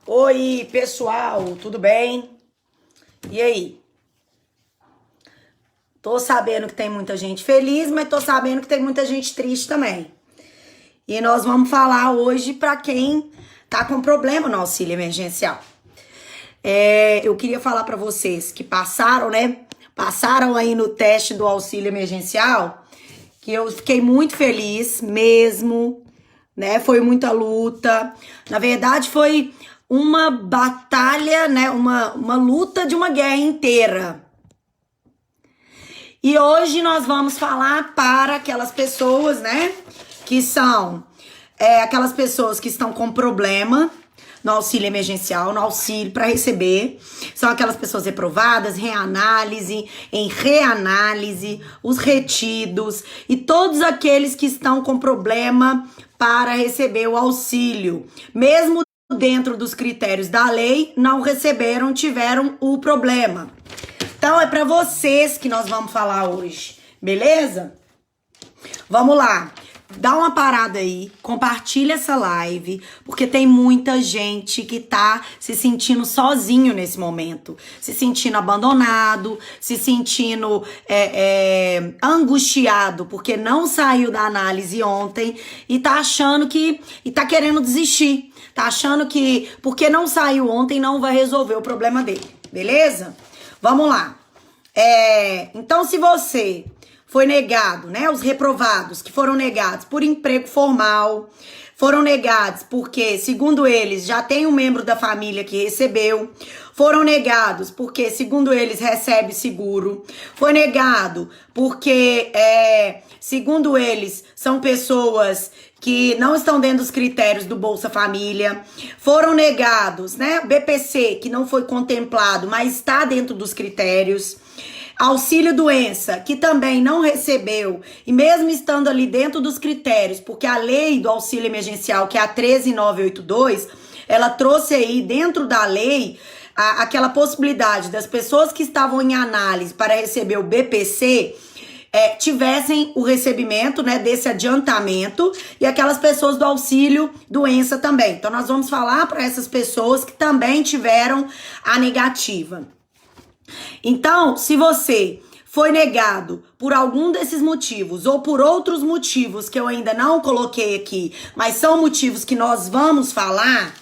Oi, pessoal, tudo bem? E aí? Tô sabendo que tem muita gente feliz, mas tô sabendo que tem muita gente triste também. E nós vamos falar hoje para quem tá com problema no auxílio emergencial. Eu queria falar para vocês que passaram, né? Passaram aí no teste do auxílio emergencial, que eu fiquei muito feliz mesmo, né? Foi muita luta. Na verdade, foi uma batalha, né? Uma luta de uma guerra inteira. E hoje nós vamos falar para aquelas pessoas, né? Que são aquelas pessoas que estão com problema no auxílio emergencial, no auxílio para receber. São aquelas pessoas reprovadas, em reanálise, os retidos e todos aqueles que estão com problema para receber o auxílio. Mesmo dentro dos critérios da lei, não receberam, tiveram o problema. Então é para vocês que nós vamos falar hoje, beleza? Vamos lá. Dá uma parada aí, compartilha essa live, porque tem muita gente que tá se sentindo sozinho nesse momento, se sentindo abandonado, se sentindo angustiado, porque não saiu da análise ontem e tá achando e tá querendo desistir, tá achando que porque não saiu ontem não vai resolver o problema dele, beleza? Vamos lá. Então, se você foi negado, né? Os reprovados que foram negados por emprego formal, foram negados porque, segundo eles, já tem um membro da família que recebeu, foram negados porque, segundo eles, recebe seguro, foi negado porque, segundo eles, são pessoas que não estão dentro dos critérios do Bolsa Família, foram negados, né? BPC, que não foi contemplado, mas está dentro dos critérios. Auxílio doença, que também não recebeu, e mesmo estando ali dentro dos critérios, porque a lei do auxílio emergencial, que é a 13982, ela trouxe aí dentro da lei aquela possibilidade das pessoas que estavam em análise para receber o BPC tivessem o recebimento, né, desse adiantamento, e aquelas pessoas do auxílio doença também. Então nós vamos falar para essas pessoas que também tiveram a negativa. Então, se você foi negado por algum desses motivos ou por outros motivos que eu ainda não coloquei aqui, mas são motivos que nós vamos falar,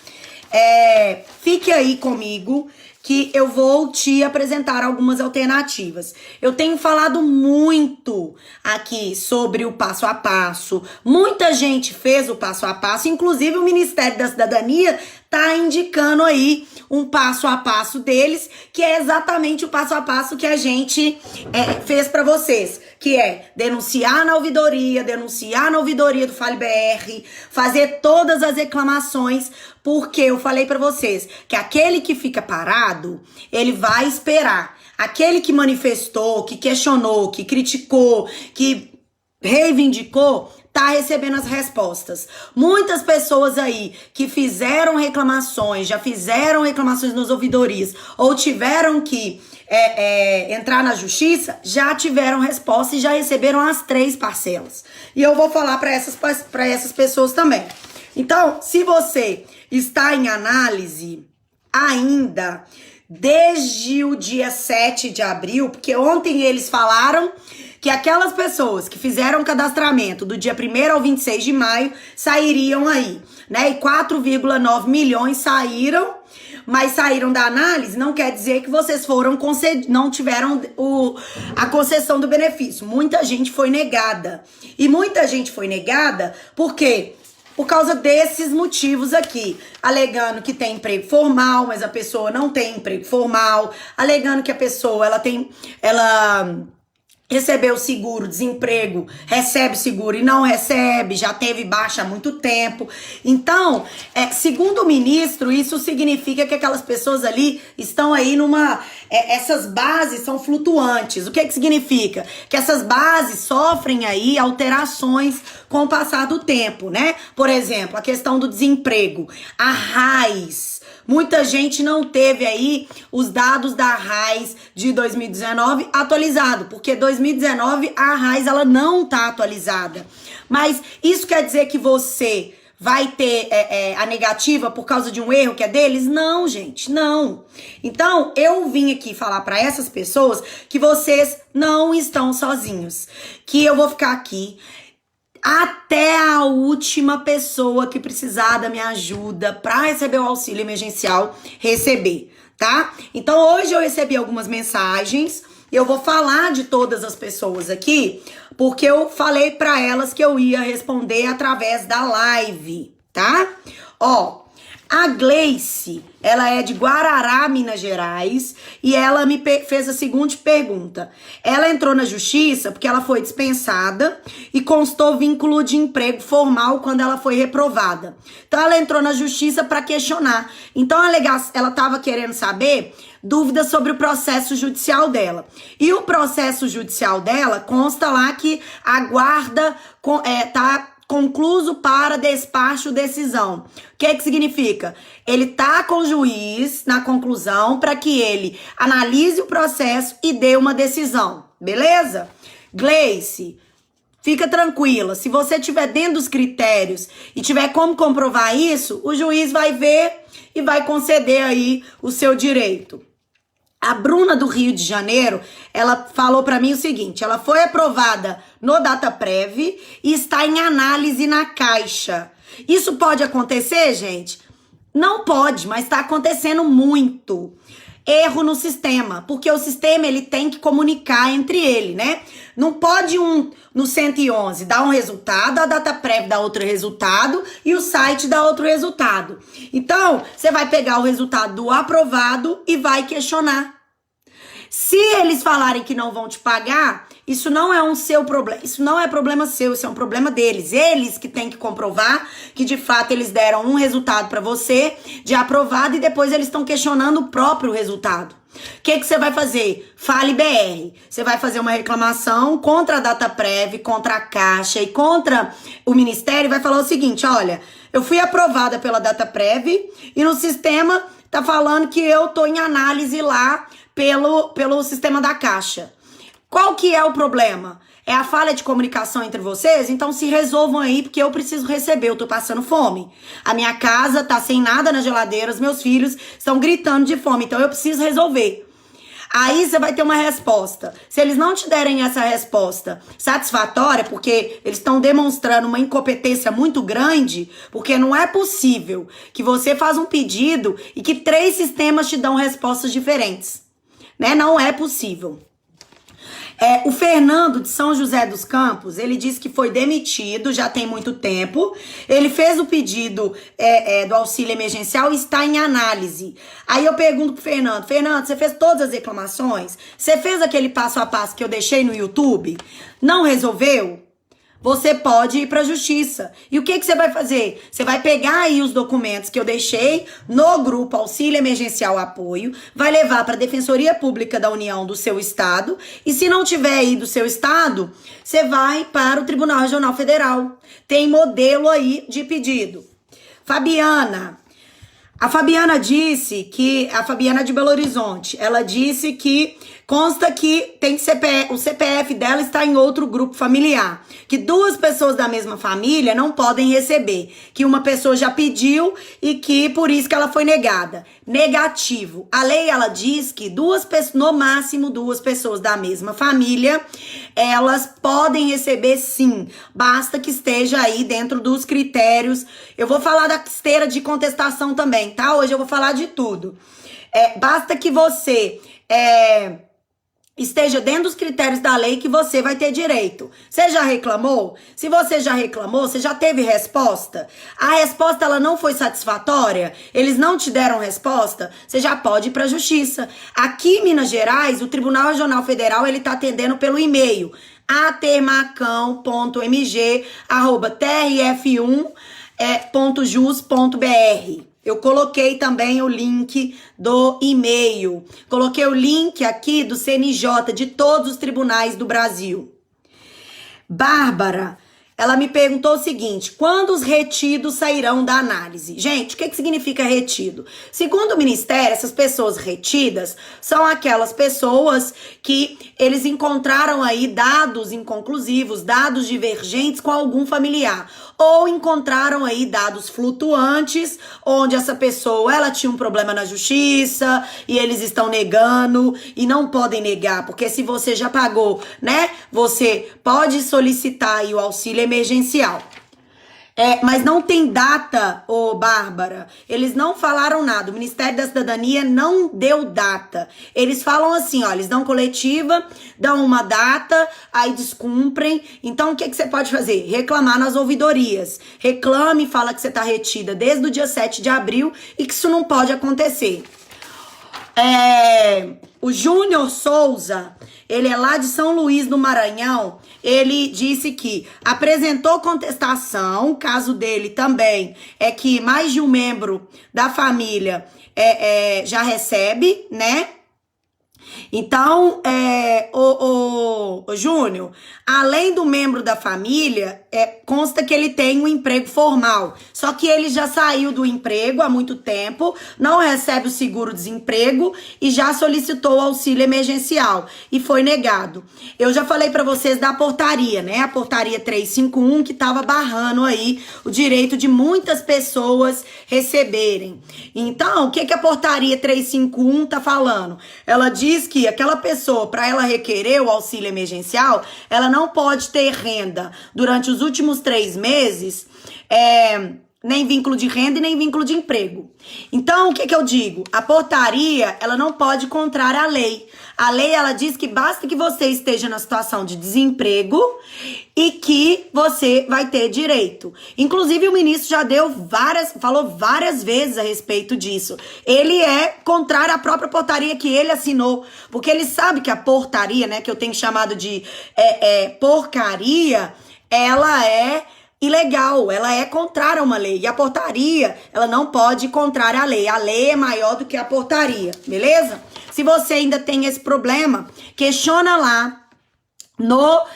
fique aí comigo que eu vou te apresentar algumas alternativas. Eu tenho falado muito aqui sobre o passo a passo. Muita gente fez o passo a passo, inclusive o Ministério da Cidadania tá indicando aí um passo a passo deles, que é exatamente o passo a passo que a gente fez para vocês, que é denunciar na ouvidoria do Fale BR, fazer todas as reclamações, porque eu falei para vocês que aquele que fica parado, ele vai esperar. Aquele que manifestou, que questionou, que criticou, que reivindicou, tá recebendo as respostas. Muitas pessoas aí que fizeram reclamações, já fizeram reclamações nas ouvidorias, ou tiveram que entrar na justiça, já tiveram resposta e já receberam as 3 parcelas. E eu vou falar para essas pessoas também. Então, se você está em análise ainda, desde o dia 7 de abril, porque ontem eles falaram que aquelas pessoas que fizeram o cadastramento do dia 1º ao 26 de maio sairiam aí, né? E 4,9 milhões saíram, mas saíram da análise, não quer dizer que vocês não tiveram a concessão do benefício. Muita gente foi negada. E muita gente foi negada por quê? Por causa desses motivos aqui, alegando que tem emprego formal, mas a pessoa não tem emprego formal, alegando que a pessoa ela recebeu seguro-desemprego, recebe seguro e não recebe, já teve baixa há muito tempo. Então, segundo o ministro, isso significa que aquelas pessoas ali estão aí essas bases são flutuantes. O que significa? Que essas bases sofrem aí alterações com o passar do tempo, né? Por exemplo, a questão do desemprego, a raiz. Muita gente não teve aí os dados da RAIS de 2019 atualizado, porque 2019 a RAIS ela não tá atualizada. Mas isso quer dizer que você vai ter a negativa por causa de um erro que é deles? Não, gente, não. Então, eu vim aqui falar para essas pessoas que vocês não estão sozinhos. Que eu vou ficar aqui até a última pessoa que precisar da minha ajuda para receber o auxílio emergencial receber, tá? Então, hoje eu recebi algumas mensagens. Eu vou falar de todas as pessoas aqui, porque eu falei para elas que eu ia responder através da live, tá? Ó, a Gleice, ela é de Guarará, Minas Gerais, e ela me fez a seguinte pergunta. Ela entrou na justiça porque ela foi dispensada e constou vínculo de emprego formal quando ela foi reprovada. Então, ela entrou na justiça para questionar. Então, ela estava querendo saber dúvidas sobre o processo judicial dela. E o processo judicial dela consta lá que aguarda, tá concluso para despacho decisão. O que significa? Ele tá com o juiz na conclusão para que ele analise o processo e dê uma decisão. Beleza? Gleice, fica tranquila. Se você estiver dentro dos critérios e tiver como comprovar isso, o juiz vai ver e vai conceder aí o seu direito. A Bruna do Rio de Janeiro, ela falou pra mim o seguinte, ela foi aprovada no Dataprev e está em análise na Caixa. Isso pode acontecer, gente? Não pode, mas está acontecendo muito. Erro no sistema, porque o sistema ele tem que comunicar entre ele, né? Não pode no 111 dar um resultado, a Dataprev dá outro resultado e o site dá outro resultado. Então, você vai pegar o resultado do aprovado e vai questionar. Se eles falarem que não vão te pagar, isso não é um seu problema, isso não é problema seu, isso é um problema deles. Eles que têm que comprovar que de fato eles deram um resultado para você de aprovado e depois eles estão questionando o próprio resultado. O que você vai fazer? Fale BR. Você vai fazer uma reclamação contra a Dataprev, contra a Caixa e contra o Ministério e vai falar o seguinte, olha, eu fui aprovada pela Dataprev e no sistema tá falando que eu tô em análise lá pelo sistema da Caixa. Qual que é o problema? É a falha de comunicação entre vocês? Então se resolvam aí, porque eu preciso receber, eu tô passando fome. A minha casa tá sem nada na geladeira, os meus filhos estão gritando de fome, então eu preciso resolver. Aí você vai ter uma resposta. Se eles não te derem essa resposta satisfatória, porque eles estão demonstrando uma incompetência muito grande, porque não é possível que você faça um pedido e que 3 sistemas te dão respostas diferentes. Né? Não é possível. O Fernando de São José dos Campos, ele disse que foi demitido já tem muito tempo. Ele fez o pedido do auxílio emergencial e está em análise. Aí eu pergunto pro Fernando, você fez todas as reclamações? Você fez aquele passo a passo que eu deixei no YouTube? Não resolveu? Você pode ir para a justiça. E o que você vai fazer? Você vai pegar aí os documentos que eu deixei no grupo Auxílio Emergencial Apoio, vai levar para a Defensoria Pública da União do seu estado, e se não tiver aí do seu estado, você vai para o Tribunal Regional Federal. Tem modelo aí de pedido. Fabiana. A Fabiana disse que, a Fabiana de Belo Horizonte, ela disse que consta que tem o CPF dela está em outro grupo familiar, que 2 pessoas da mesma família não podem receber, que uma pessoa já pediu e que por isso que ela foi negada. Negativo. A lei, ela diz que no máximo 2 pessoas da mesma família, elas podem receber sim, basta que esteja aí dentro dos critérios. Eu vou falar da esteira de contestação também, tá? Hoje eu vou falar de tudo. Basta que você esteja dentro dos critérios da lei que você vai ter direito. Você já reclamou? Se você já reclamou, você já teve resposta? A resposta ela não foi satisfatória? Eles não te deram resposta? Você já pode ir para a justiça. Aqui em Minas Gerais, o Tribunal Regional Federal ele tá atendendo pelo e-mail atermacão.mg@trf1.jus.br. Eu coloquei também o link do e-mail. Coloquei o link aqui do CNJ, de todos os tribunais do Brasil. Bárbara, ela me perguntou o seguinte, quando os retidos sairão da análise? Gente, o que significa retido? Segundo o Ministério, essas pessoas retidas são aquelas pessoas que eles encontraram aí dados inconclusivos, dados divergentes com algum familiar. ou encontraram aí dados flutuantes, onde essa pessoa, ela tinha um problema na justiça e eles estão negando e não podem negar, porque se você já pagou, né, você pode solicitar aí o auxílio emergencial. Mas não tem data, ô Bárbara. Eles não falaram nada. O Ministério da Cidadania não deu data. Eles falam assim, ó, eles dão coletiva, dão uma data, aí descumprem. Então, o que você pode fazer? Reclamar nas ouvidorias. Reclame, fala que você tá retida desde o dia 7 de abril e que isso não pode acontecer. O Júnior Souza, ele é lá de São Luís, no Maranhão. Ele disse que apresentou contestação. O caso dele também é que mais de um membro da família já recebe, né? Então, o Júnior, além do membro da família, consta que ele tem um emprego formal. Só que ele já saiu do emprego há muito tempo, não recebe o seguro-desemprego e já solicitou o auxílio emergencial e foi negado. Eu já falei pra vocês da portaria, né? A portaria 351, que tava barrando aí o direito de muitas pessoas receberem. Então, o que a portaria 351 tá falando? Ela diz que aquela pessoa, para ela requerer o auxílio emergencial, ela não pode ter renda durante os últimos 3 meses, nem vínculo de renda e nem vínculo de emprego. Então, o que eu digo? A portaria, ela não pode contrária à lei. A lei, ela diz que basta que você esteja na situação de desemprego e que você vai ter direito. Inclusive, o ministro já falou várias vezes a respeito disso. Ele é contrário à própria portaria que ele assinou, porque ele sabe que a portaria, né, que eu tenho chamado de porcaria, ela é ilegal, ela é contrária a uma lei. E a portaria, ela não pode ir contrária à lei. A lei é maior do que a portaria, beleza? Se você ainda tem esse problema, questiona lá no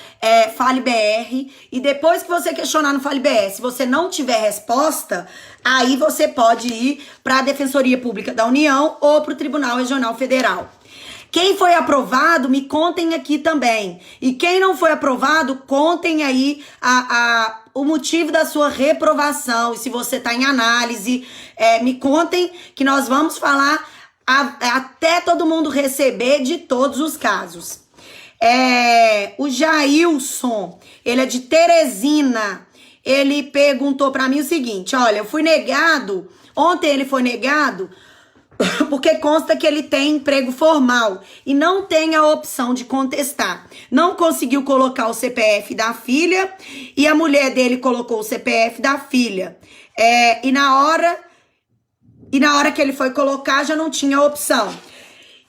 Fale BR, e depois que você questionar no Fale BR, se você não tiver resposta, aí você pode ir para a Defensoria Pública da União ou para o Tribunal Regional Federal. Quem foi aprovado, me contem aqui também. E quem não foi aprovado, contem aí o motivo da sua reprovação. E se você está em análise, me contem que nós vamos falar até todo mundo receber de todos os casos. O Jailson, ele é de Teresina. Ele perguntou para mim o seguinte, olha, eu fui negado, ontem ele foi negado porque consta que ele tem emprego formal e não tem a opção de contestar. Não conseguiu colocar o CPF da filha e a mulher dele colocou o CPF da filha. E na hora que ele foi colocar já não tinha opção.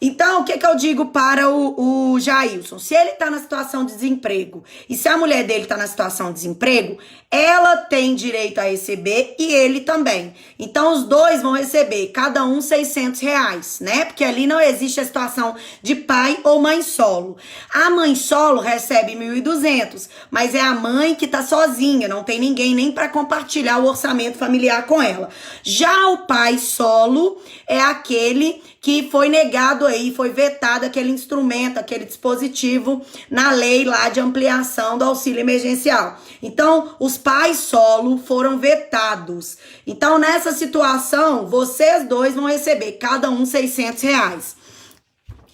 Então, o que eu digo para o Jailson? Se ele tá na situação de desemprego e se a mulher dele tá na situação de desemprego, ela tem direito a receber e ele também. Então, os dois vão receber, cada um R$600, né? Porque ali não existe a situação de pai ou mãe solo. A mãe solo recebe 1.200, mas é a mãe que tá sozinha, não tem ninguém nem para compartilhar o orçamento familiar com ela. Já o pai solo é aquele que foi negado aí, foi vetado aquele instrumento, aquele dispositivo na lei lá de ampliação do auxílio emergencial. Então, os pais solo foram vetados. Então, nessa situação, vocês dois vão receber cada um R$600.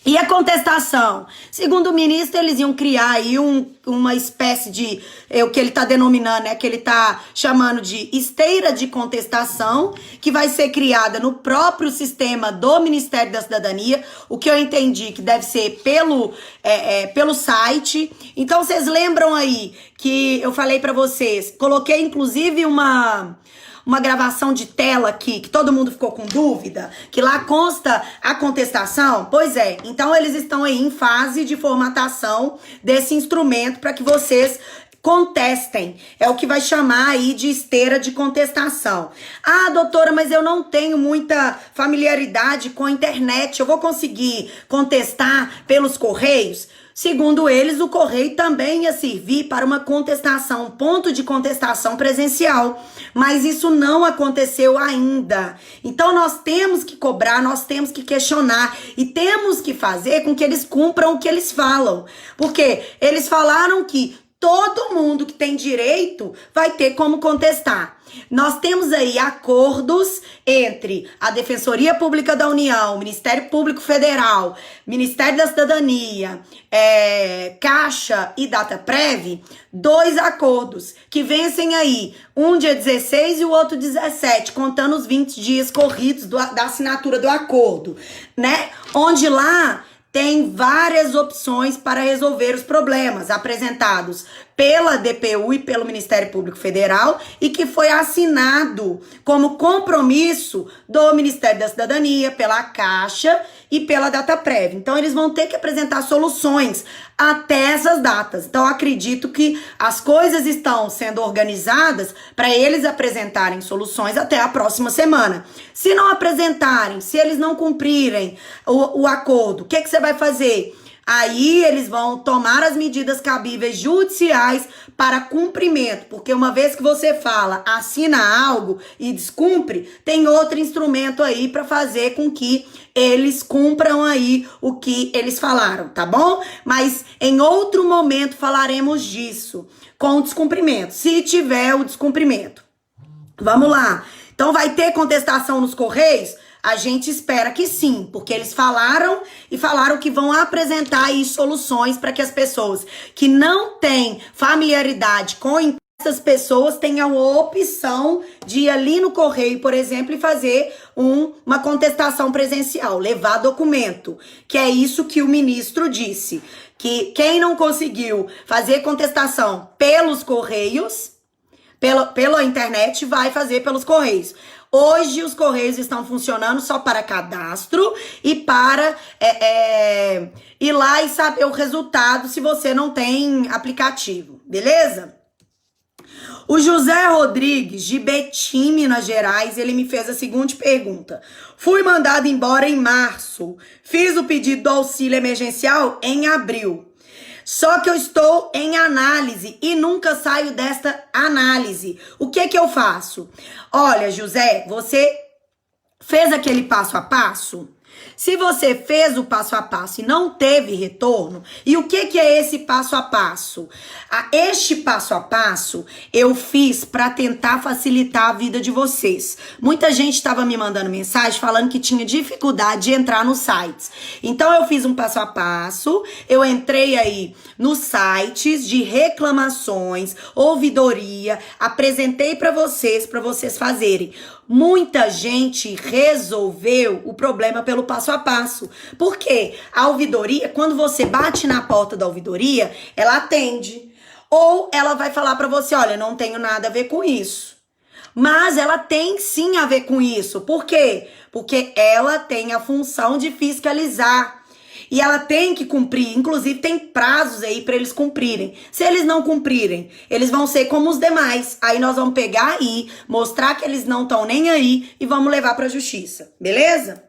E a contestação? Segundo o ministro, eles iam criar aí uma espécie de, o que ele está denominando, né, que ele está chamando de esteira de contestação, que vai ser criada no próprio sistema do Ministério da Cidadania, o que eu entendi que deve ser pelo site. Então, vocês lembram aí que eu falei para vocês, coloquei inclusive uma gravação de tela aqui, que todo mundo ficou com dúvida, que lá consta a contestação? Pois é, então eles estão aí em fase de formatação desse instrumento para que vocês contestem. É o que vai chamar aí de esteira de contestação. Ah, doutora, mas eu não tenho muita familiaridade com a internet, eu vou conseguir contestar pelos correios? Segundo eles, o correio também ia servir para uma contestação, um ponto de contestação presencial. Mas isso não aconteceu ainda. Então nós temos que cobrar, nós temos que questionar e temos que fazer com que eles cumpram o que eles falam. Porque eles falaram que todo mundo que tem direito vai ter como contestar. Nós temos aí acordos entre a Defensoria Pública da União, Ministério Público Federal, Ministério da Cidadania, Caixa e Dataprev, 2 acordos que vencem aí, um dia 16 e o outro 17, contando os 20 dias corridos da assinatura do acordo, né? Onde lá tem várias opções para resolver os problemas apresentados pela DPU e pelo Ministério Público Federal e que foi assinado como compromisso do Ministério da Cidadania, pela Caixa e pela Dataprev. Então, eles vão ter que apresentar soluções até essas datas. Então, acredito que as coisas estão sendo organizadas para eles apresentarem soluções até a próxima semana. Se não apresentarem, se eles não cumprirem o acordo, o que você vai fazer? Aí eles vão tomar as medidas cabíveis judiciais para cumprimento, porque uma vez que você fala, assina algo e descumpre, tem outro instrumento aí para fazer com que eles cumpram aí o que eles falaram, tá bom? Mas em outro momento falaremos disso, com o descumprimento, se tiver o descumprimento. Vamos lá. Então vai ter contestação nos Correios? A gente espera que sim, porque eles falaram que vão apresentar aí soluções para que as pessoas que não têm familiaridade com essas pessoas tenham a opção de ir ali no correio, por exemplo, e fazer uma contestação presencial, levar documento, que é isso que o ministro disse, que quem não conseguiu fazer contestação pelos correios, pela internet, vai fazer pelos correios. Hoje os Correios estão funcionando só para cadastro e para ir lá e saber o resultado se você não tem aplicativo, beleza? O José Rodrigues, de Betim, Minas Gerais, ele me fez a seguinte pergunta. Fui mandado embora em março, fiz o pedido do auxílio emergencial em abril. Só que eu estou em análise e nunca saio desta análise. O que eu faço? Olha, José, você fez aquele passo a passo? Se você fez o passo a passo e não teve retorno, e o que é esse passo a passo? Este passo a passo eu fiz para tentar facilitar a vida de vocês. Muita gente estava me mandando mensagem falando que tinha dificuldade de entrar nos sites. Então eu fiz um passo a passo, eu entrei aí nos sites de reclamações, ouvidoria, apresentei para vocês fazerem. Muita gente resolveu o problema pelo passo a passo. Por quê? A ouvidoria, quando você bate na porta da ouvidoria, ela atende. Ou ela vai falar pra você, olha, não tenho nada a ver com isso. Mas ela tem sim a ver com isso. Por quê? Porque ela tem a função de fiscalizar. E ela tem que cumprir, inclusive tem prazos aí para eles cumprirem. Se eles não cumprirem, eles vão ser como os demais. Aí nós vamos pegar aí, mostrar que eles não estão nem aí e vamos levar para a justiça, beleza?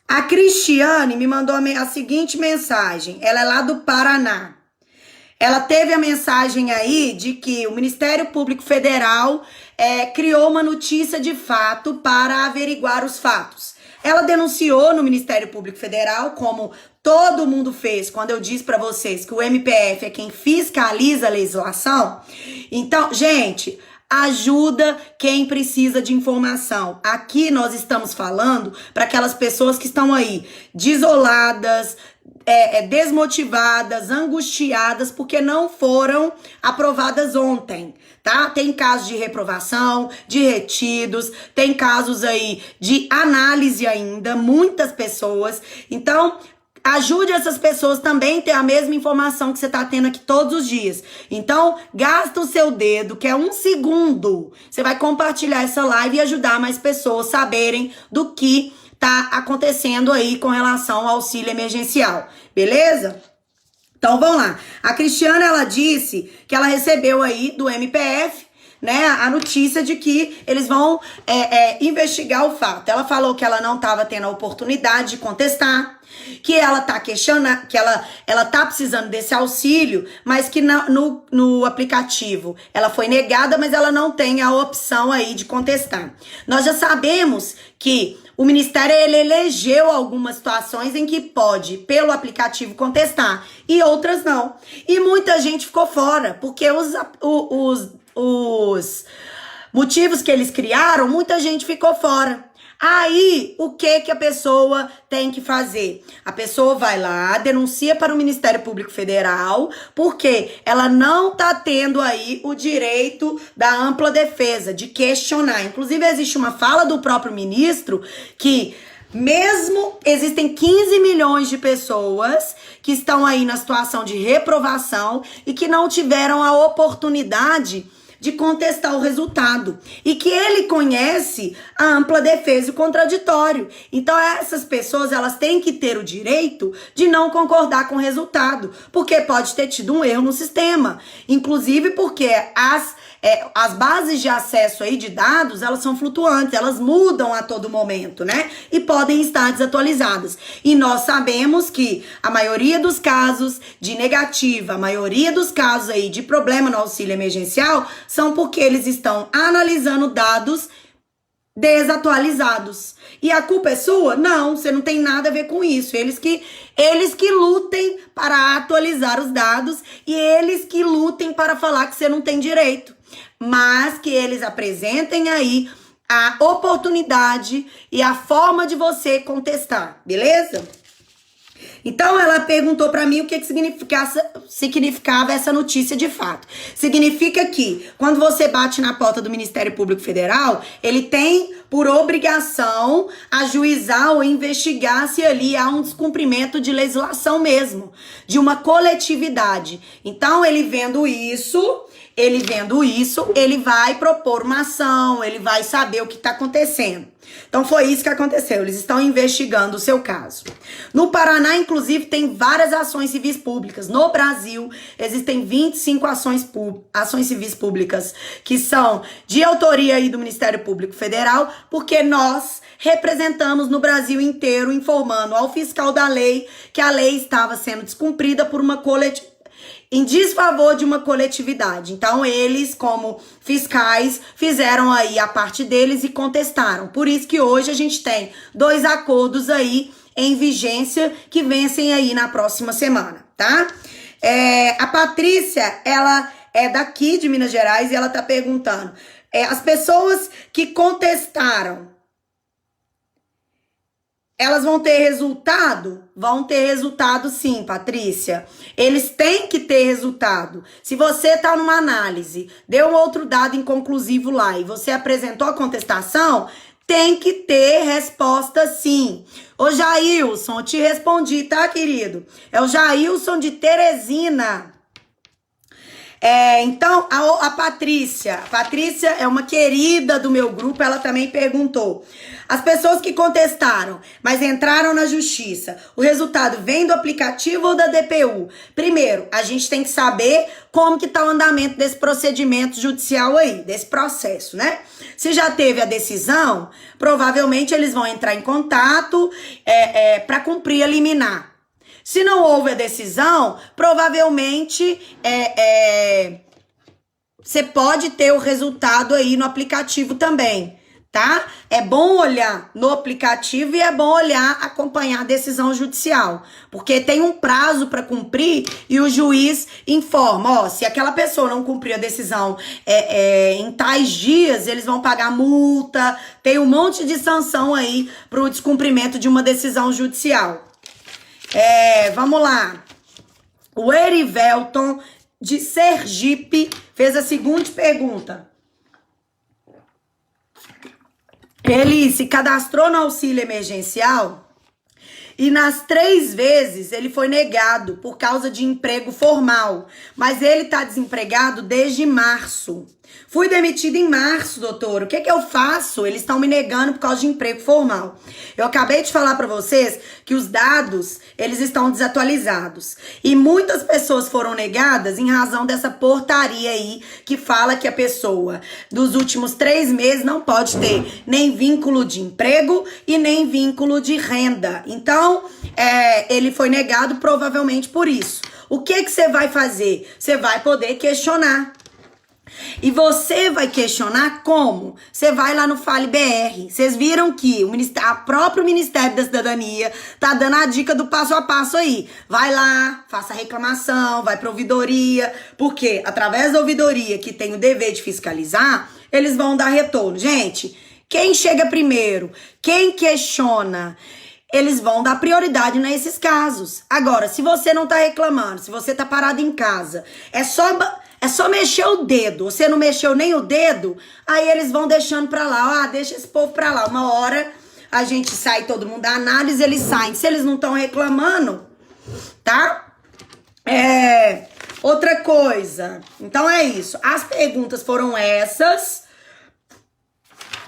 A Cristiane me mandou a seguinte mensagem, ela é lá do Paraná. Ela teve a mensagem aí de que o Ministério Público Federal criou uma notícia de fato para averiguar os fatos. Ela denunciou no Ministério Público Federal, como todo mundo fez quando eu disse para vocês que o MPF é quem fiscaliza a legislação. Então, gente, ajuda quem precisa de informação. Aqui nós estamos falando para aquelas pessoas que estão aí desoladas, desmotivadas, angustiadas, porque não foram aprovadas ontem, tá? Tem casos de reprovação, de retidos, tem casos aí de análise ainda, muitas pessoas. Então, ajude essas pessoas também a ter a mesma informação que você tá tendo aqui todos os dias. Então, gasta o seu dedo, que é 1 segundo. Você vai compartilhar essa live e ajudar mais pessoas a saberem do que tá acontecendo aí com relação ao auxílio emergencial, beleza? Então, vamos lá. A Cristiana, ela disse que ela recebeu aí do MPF né, a notícia de que eles vão investigar o fato. Ela falou que ela não estava tendo a oportunidade de contestar, que ela tá questionando, que ela tá precisando desse auxílio, mas que no aplicativo ela foi negada, mas ela não tem a opção aí de contestar. Nós já sabemos que o Ministério, ele elegeu algumas situações em que pode, pelo aplicativo, contestar, e outras não. E muita gente ficou fora, porque os motivos que eles criaram, muita gente ficou fora. Aí, o que a pessoa tem que fazer? A pessoa vai lá, denuncia para o Ministério Público Federal, porque ela não tá tendo aí o direito da ampla defesa, de questionar. Inclusive, existe uma fala do próprio ministro que mesmo existem 15 milhões de pessoas que estão aí na situação de reprovação e que não tiveram a oportunidade de contestar o resultado, e que ele conhece a ampla defesa e o contraditório. Então essas pessoas, elas têm que ter o direito de não concordar com o resultado, porque pode ter tido um erro no sistema, inclusive porque as bases de acesso aí de dados, elas são flutuantes, elas mudam a todo momento, né? E podem estar desatualizadas. E nós sabemos que a maioria dos casos de negativa, a maioria dos casos aí de problema no auxílio emergencial, são porque eles estão analisando dados desatualizados. E a culpa é sua? Não, você não tem nada a ver com isso. Eles que lutem para atualizar os dados e eles que lutem para falar que você não tem direito. Mas que eles apresentem aí a oportunidade e a forma de você contestar, beleza? Então ela perguntou pra mim o que significava essa notícia de fato. Significa que quando você bate na porta do Ministério Público Federal, ele tem por obrigação ajuizar ou investigar se ali há um descumprimento de legislação mesmo, de uma coletividade. Então ele vendo isso, ele vai propor uma ação, ele vai saber o que está acontecendo. Então foi isso que aconteceu, eles estão investigando o seu caso. No Paraná, inclusive, tem várias ações civis públicas. No Brasil, existem 25 ações civis públicas que são de autoria aí do Ministério Público Federal, porque nós representamos no Brasil inteiro, informando ao fiscal da lei que a lei estava sendo descumprida por uma coletividade, em desfavor de uma coletividade. Então eles, como fiscais, fizeram aí a parte deles e contestaram. Por isso que hoje a gente tem 2 acordos aí em vigência que vencem aí na próxima semana, tá? A Patrícia, ela é daqui de Minas Gerais e ela tá perguntando, as pessoas que contestaram, elas vão ter resultado? Vão ter resultado sim, Patrícia. Eles têm que ter resultado. Se você tá numa análise, deu um outro dado inconclusivo lá e você apresentou a contestação, tem que ter resposta sim. Ô Jailson, eu te respondi, tá, querido? É o Jailson de Teresina. Então, a Patrícia é uma querida do meu grupo, ela também perguntou. As pessoas que contestaram, mas entraram na justiça, o resultado vem do aplicativo ou da DPU? Primeiro, a gente tem que saber como que tá o andamento desse procedimento judicial aí, desse processo, né? Se já teve a decisão, provavelmente eles vão entrar em contato para cumprir a liminar. Se não houve a decisão, provavelmente você pode ter o resultado aí no aplicativo também, tá? É bom olhar no aplicativo e é bom acompanhar a decisão judicial, porque tem um prazo para cumprir e o juiz informa, se aquela pessoa não cumprir a decisão em tais dias, eles vão pagar multa, tem um monte de sanção aí para o descumprimento de uma decisão judicial. Vamos lá. O Erivelton de Sergipe fez a seguinte pergunta. Ele se cadastrou no auxílio emergencial e nas 3 vezes ele foi negado por causa de emprego formal, mas ele tá desempregado desde março. Fui demitida em março, doutor. O que que eu faço? Eles estão me negando por causa de emprego formal. Eu acabei de falar para vocês que os dados, eles estão desatualizados. E muitas pessoas foram negadas em razão dessa portaria aí que fala que a pessoa dos últimos 3 meses não pode ter nem vínculo de emprego e nem vínculo de renda. Então, ele foi negado provavelmente por isso. O que que você vai fazer? Você vai poder questionar. E você vai questionar como? Você vai lá no Fale BR. Vocês viram que o próprio Ministério da Cidadania tá dando a dica do passo a passo aí. Vai lá, faça reclamação, vai pra ouvidoria. Porque através da ouvidoria, que tem o dever de fiscalizar, eles vão dar retorno. Gente, quem chega primeiro? Quem questiona? Eles vão dar prioridade nesses casos. Agora, se você não tá reclamando, se você tá parado em casa, é só mexer o dedo. Você não mexeu nem o dedo, aí eles vão deixando pra lá. Deixa esse povo pra lá. Uma hora a gente sai, todo mundo da análise, eles saem. Se eles não estão reclamando, tá? Outra coisa. Então é isso. As perguntas foram essas.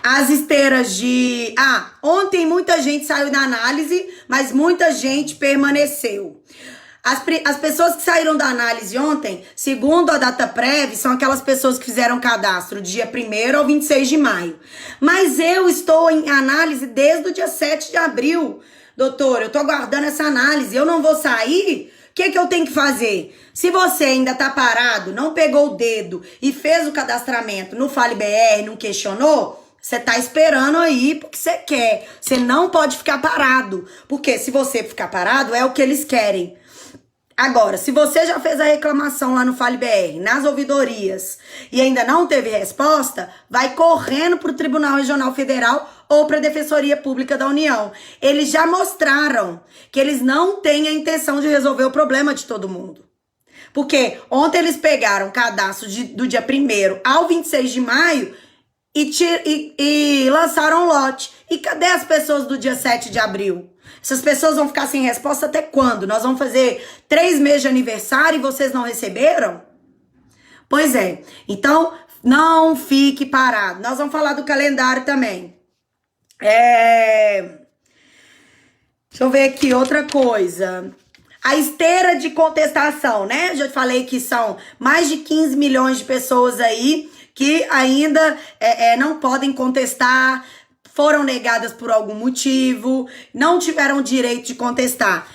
As esteiras de... ontem muita gente saiu da análise, mas muita gente permaneceu. As pessoas que saíram da análise ontem, segundo a DataPrev, são aquelas pessoas que fizeram cadastro de dia 1º ao 26 de maio. Mas eu estou em análise desde o dia 7 de abril. Doutor, eu tô aguardando essa análise, eu não vou sair? O que eu tenho que fazer? Se você ainda tá parado, não pegou o dedo e fez o cadastramento no Fale BR, não questionou, você tá esperando aí porque você quer. Você não pode ficar parado. Porque se você ficar parado, é o que eles querem. Agora, se você já fez a reclamação lá no Fale BR, nas ouvidorias, e ainda não teve resposta, vai correndo pro Tribunal Regional Federal ou pra Defensoria Pública da União. Eles já mostraram que eles não têm a intenção de resolver o problema de todo mundo. Porque ontem eles pegaram o cadastro do dia 1º ao 26 de maio e lançaram um lote. E cadê as pessoas do dia 7 de abril? Essas pessoas vão ficar sem resposta até quando? Nós vamos fazer 3 meses de aniversário e vocês não receberam? Pois é. Então, não fique parado. Nós vamos falar do calendário também. Deixa eu ver aqui outra coisa. A esteira de contestação, né? Já falei que são mais de 15 milhões de pessoas aí que ainda não podem contestar, foram negadas por algum motivo, não tiveram direito de contestar.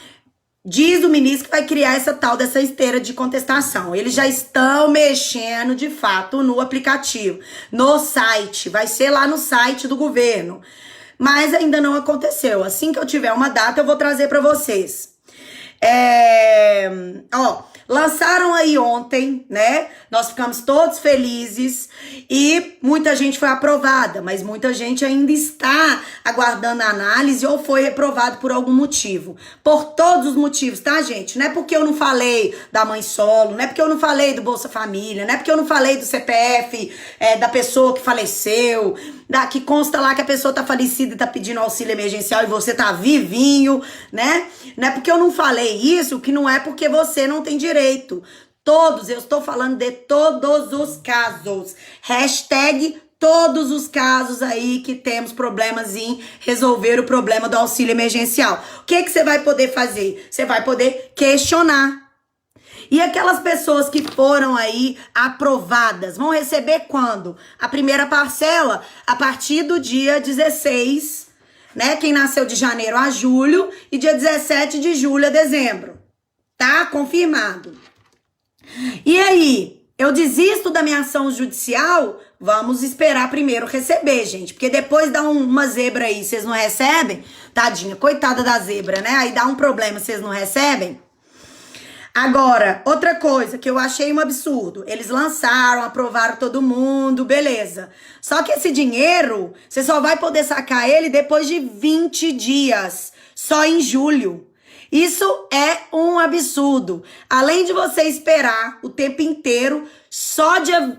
Diz o ministro que vai criar essa tal dessa esteira de contestação. Eles já estão mexendo, de fato, no aplicativo, no site. Vai ser lá no site do governo. Mas ainda não aconteceu. Assim que eu tiver uma data, eu vou trazer para vocês. Lançaram aí ontem, né? Nós ficamos todos felizes e muita gente foi aprovada, mas muita gente ainda está aguardando a análise ou foi reprovado por algum motivo. Por todos os motivos, tá, gente? Não é porque eu não falei da mãe solo, não é porque eu não falei do Bolsa Família, não é porque eu não falei do CPF da pessoa que faleceu, que consta lá que a pessoa tá falecida e tá pedindo auxílio emergencial e você tá vivinho, né? Não é porque eu não falei isso que não é porque você não tem direito. Todos, eu estou falando de todos os casos. Hashtag todos os casos aí que temos problemas em resolver o problema do auxílio emergencial. O que você vai poder fazer? Você vai poder questionar. E aquelas pessoas que foram aí aprovadas, vão receber quando? A primeira parcela, a partir do dia 16, né? Quem nasceu de janeiro a julho e dia 17 de julho a dezembro. Tá? Confirmado. E aí, eu desisto da minha ação judicial? Vamos esperar primeiro receber, gente. Porque depois dá uma zebra aí, vocês não recebem? Tadinha, coitada da zebra, né? Aí dá um problema, vocês não recebem? Agora, outra coisa que eu achei um absurdo. Eles lançaram, aprovaram todo mundo, beleza. Só que esse dinheiro, você só vai poder sacar ele depois de 20 dias. Só em julho. Isso é um absurdo. Além de você esperar o tempo inteiro,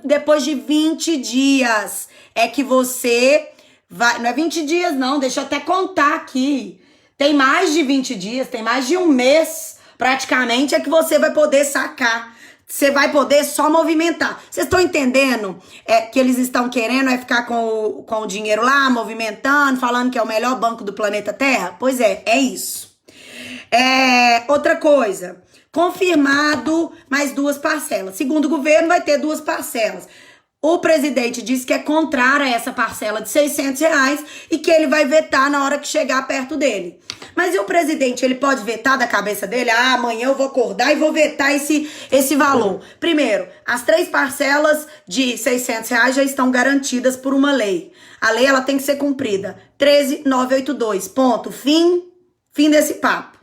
depois de 20 dias é que você vai... Não é 20 dias não, deixa eu até contar aqui. Tem mais de 20 dias, tem mais de um mês praticamente é que você vai poder sacar Você vai poder só movimentar. Vocês estão entendendo que eles estão querendo ficar com o dinheiro lá, movimentando, falando que é o melhor banco do planeta Terra? Pois é isso. Outra coisa, confirmado mais 2 parcelas. Segundo o governo, vai ter 2 parcelas. O presidente disse que é contrário a essa parcela de R$600 e que ele vai vetar na hora que chegar perto dele. Mas e o presidente, ele pode vetar da cabeça dele? Amanhã eu vou acordar e vou vetar esse valor. Primeiro, as 3 parcelas de R$600 já estão garantidas por uma lei. A lei, ela tem que ser cumprida. 13.982, ponto. Fim desse papo.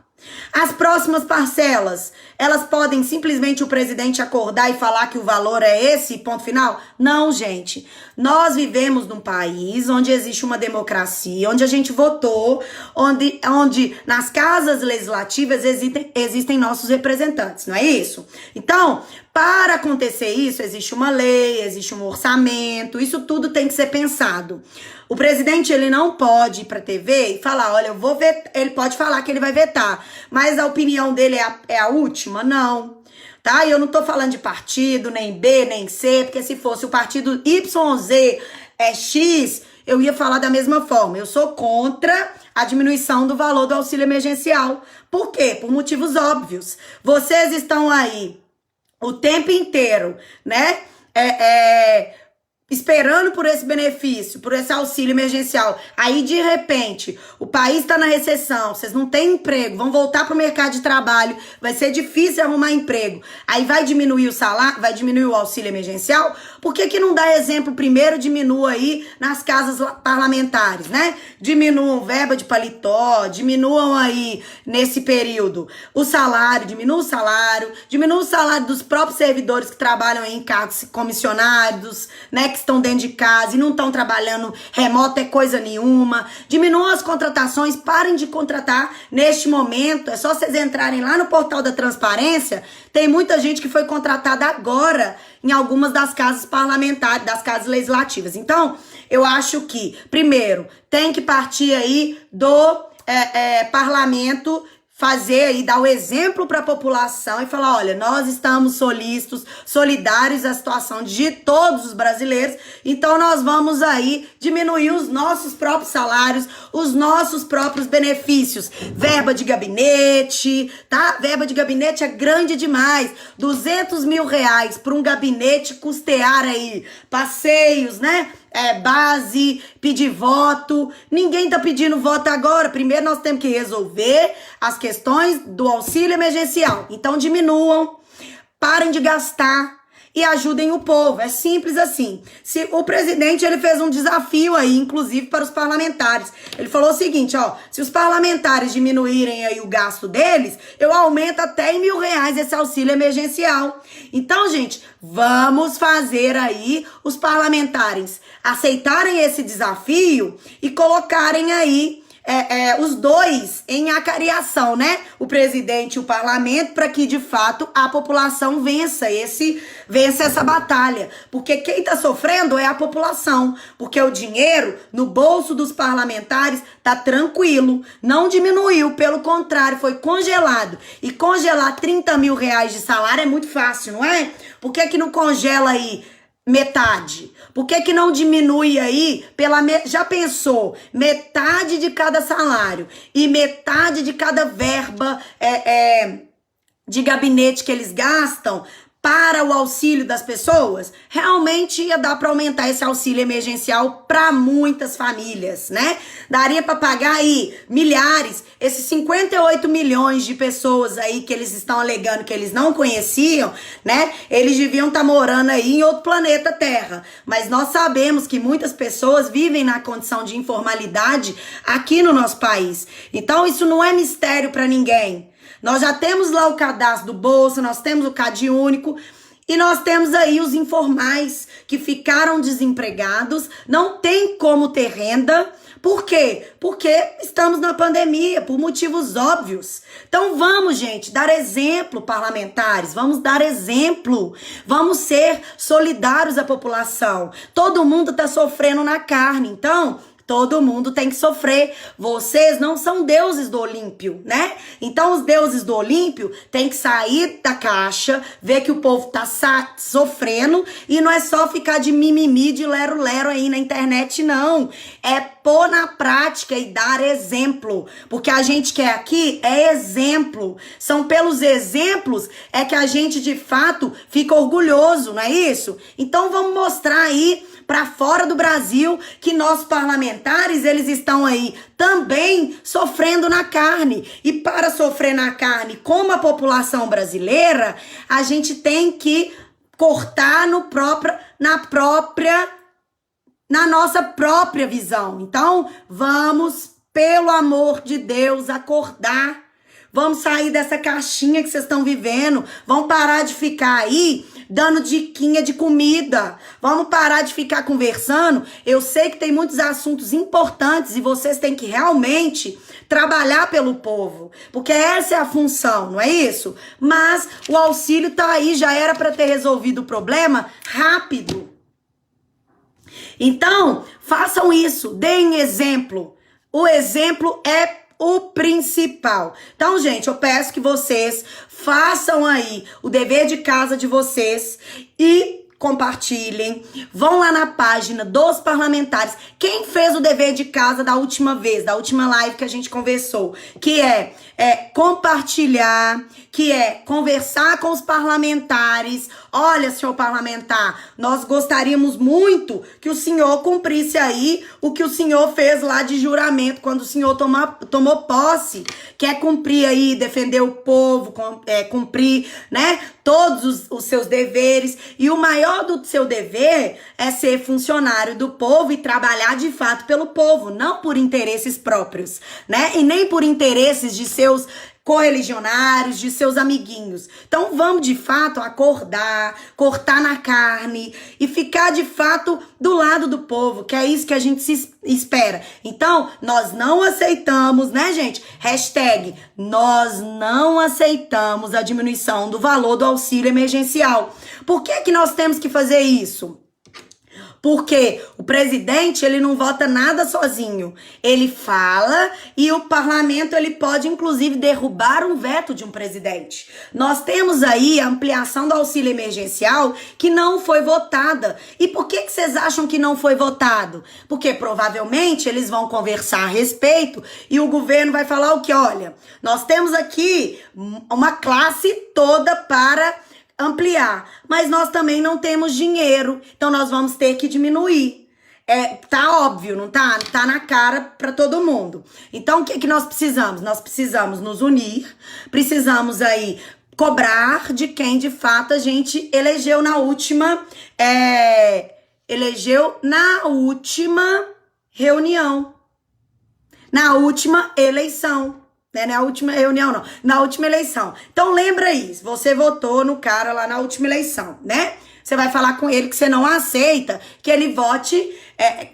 As próximas parcelas, elas podem simplesmente o presidente acordar e falar que o valor é esse, ponto final? Não, gente. Nós vivemos num país onde existe uma democracia, onde a gente votou, onde nas casas legislativas existem nossos representantes, não é isso? Então, para acontecer isso, existe uma lei, existe um orçamento, isso tudo tem que ser pensado. O presidente, ele não pode ir pra TV e falar, olha, eu vou vetar. Ele pode falar que ele vai vetar, mas a opinião dele é a última? Não. Tá? E eu não tô falando de partido, nem B, nem C, porque se fosse o partido YZ, X, eu ia falar da mesma forma. Eu sou contra a diminuição do valor do auxílio emergencial. Por quê? Por motivos óbvios. Vocês estão aí o tempo inteiro, né? Esperando por esse benefício, por esse auxílio emergencial. Aí, de repente, o país está na recessão, vocês não têm emprego, vão voltar para o mercado de trabalho, vai ser difícil arrumar emprego. Aí vai diminuir o salário, vai diminuir o auxílio emergencial. Por que não dá exemplo primeiro, diminua aí nas casas parlamentares, né? Diminuam verba de paletó, diminuam aí nesse período o salário, diminua o salário dos próprios servidores que trabalham em cargos comissionados, né? Que estão dentro de casa e não estão trabalhando remoto coisa nenhuma. Diminuam as contratações, parem de contratar neste momento. É só vocês entrarem lá no portal da transparência, tem muita gente que foi contratada agora em algumas das casas parlamentares, das casas legislativas. Então, eu acho que, primeiro, tem que partir aí do parlamento, fazer aí, dar o exemplo para a população e falar, olha, nós estamos solícitos, solidários à situação de todos os brasileiros, então nós vamos aí diminuir os nossos próprios salários, os nossos próprios benefícios. Verba de gabinete, tá? Verba de gabinete é grande demais. R$200 mil para um gabinete custear aí passeios, né? Base, pedir voto. Ninguém tá pedindo voto agora. Primeiro nós temos que resolver as questões do auxílio emergencial. Então diminuam, parem de gastar e ajudem o povo. É simples assim. Se o presidente, ele fez um desafio aí, inclusive para os parlamentares. Ele falou o seguinte, ó, se os parlamentares diminuírem aí o gasto deles, eu aumento até em R$1.000 esse auxílio emergencial. Então, gente, vamos fazer aí os parlamentares aceitarem esse desafio e colocarem aí os dois em acariação, né? O presidente e o parlamento, para que de fato a população vença essa batalha. Porque quem tá sofrendo é a população. Porque o dinheiro no bolso dos parlamentares tá tranquilo, não diminuiu, pelo contrário, foi congelado. E congelar R$30 mil de salário é muito fácil, não é? Por que não congela aí metade? Por que não diminui aí já pensou, metade de cada salário e metade de cada verba de gabinete que eles gastam para o auxílio das pessoas? Realmente ia dar para aumentar esse auxílio emergencial para muitas famílias, né? Daria para pagar aí milhares, esses 58 milhões de pessoas aí que eles estão alegando que eles não conheciam, né? Eles deviam estar morando aí em outro planeta Terra. Mas nós sabemos que muitas pessoas vivem na condição de informalidade aqui no nosso país. Então isso não é mistério para ninguém. Nós já temos lá o cadastro do Bolsa, nós temos o CadÚnico e nós temos aí os informais que ficaram desempregados, não tem como ter renda. Por quê? Porque estamos na pandemia, por motivos óbvios. Então vamos, gente, dar exemplo, parlamentares, vamos dar exemplo. Vamos ser solidários à população. Todo mundo está sofrendo na carne, então Todo mundo tem que sofrer. Vocês não são deuses do Olímpio, né? Então os deuses do Olímpio têm que sair da caixa, ver que o povo tá sofrendo, e não é só ficar de mimimi, de lero-lero aí na internet, não. É pôr na prática e dar exemplo. Porque a gente quer aqui é exemplo. São pelos exemplos é que a gente, de fato, fica orgulhoso, não é isso? Então vamos mostrar aí para fora do Brasil que nossos parlamentares, eles estão aí também sofrendo na carne. E para sofrer na carne como a população brasileira, a gente tem que cortar na nossa própria visão. Então, vamos, pelo amor de Deus, acordar. Vamos sair dessa caixinha que vocês estão vivendo. Vamos parar de ficar aí dando diquinha de comida. Vamos parar de ficar conversando. Eu sei que tem muitos assuntos importantes e vocês têm que realmente trabalhar pelo povo, porque essa é a função, não é isso? Mas o auxílio tá aí, já era para ter resolvido o problema rápido. Então, façam isso, deem exemplo. O exemplo é o principal. Então, gente, eu peço que vocês façam aí o dever de casa de vocês e compartilhem. Vão lá na página dos parlamentares. Quem fez o dever de casa da última vez, da última live que a gente conversou, que é compartilhar, que é conversar com os parlamentares. Olha, senhor parlamentar, nós gostaríamos muito que o senhor cumprisse aí o que o senhor fez lá de juramento quando o senhor tomou posse, que é cumprir aí, defender o povo, cumprir, né, todos os seus deveres. E o maior do seu dever é ser funcionário do povo e trabalhar de fato pelo povo, não por interesses próprios, né, e nem por interesses de seus correligionários, de seus amiguinhos. Então vamos de fato acordar, cortar na carne e ficar de fato do lado do povo, que é isso que a gente se espera. Então nós não aceitamos, né, gente? Hashtag nós não aceitamos a diminuição do valor do auxílio emergencial. Por que que nós temos que fazer isso? Porque o presidente, ele não vota nada sozinho. Ele fala e o parlamento, ele pode, inclusive, derrubar um veto de um presidente. Nós temos aí a ampliação do auxílio emergencial que não foi votada. E por que vocês acham que não foi votado? Porque provavelmente eles vão conversar a respeito e o governo vai falar o que? Olha, nós temos aqui uma classe toda para ampliar, mas nós também não temos dinheiro, então nós vamos ter que diminuir. Tá óbvio, não tá? Tá na cara para todo mundo. Então o que que nós precisamos? Nós precisamos nos unir, precisamos aí cobrar de quem de fato a gente elegeu na última reunião, na última eleição. Na última reunião, não. Na última eleição. Então, lembra isso. Você votou no cara lá na última eleição, né? Você vai falar com ele que você não aceita que ele vote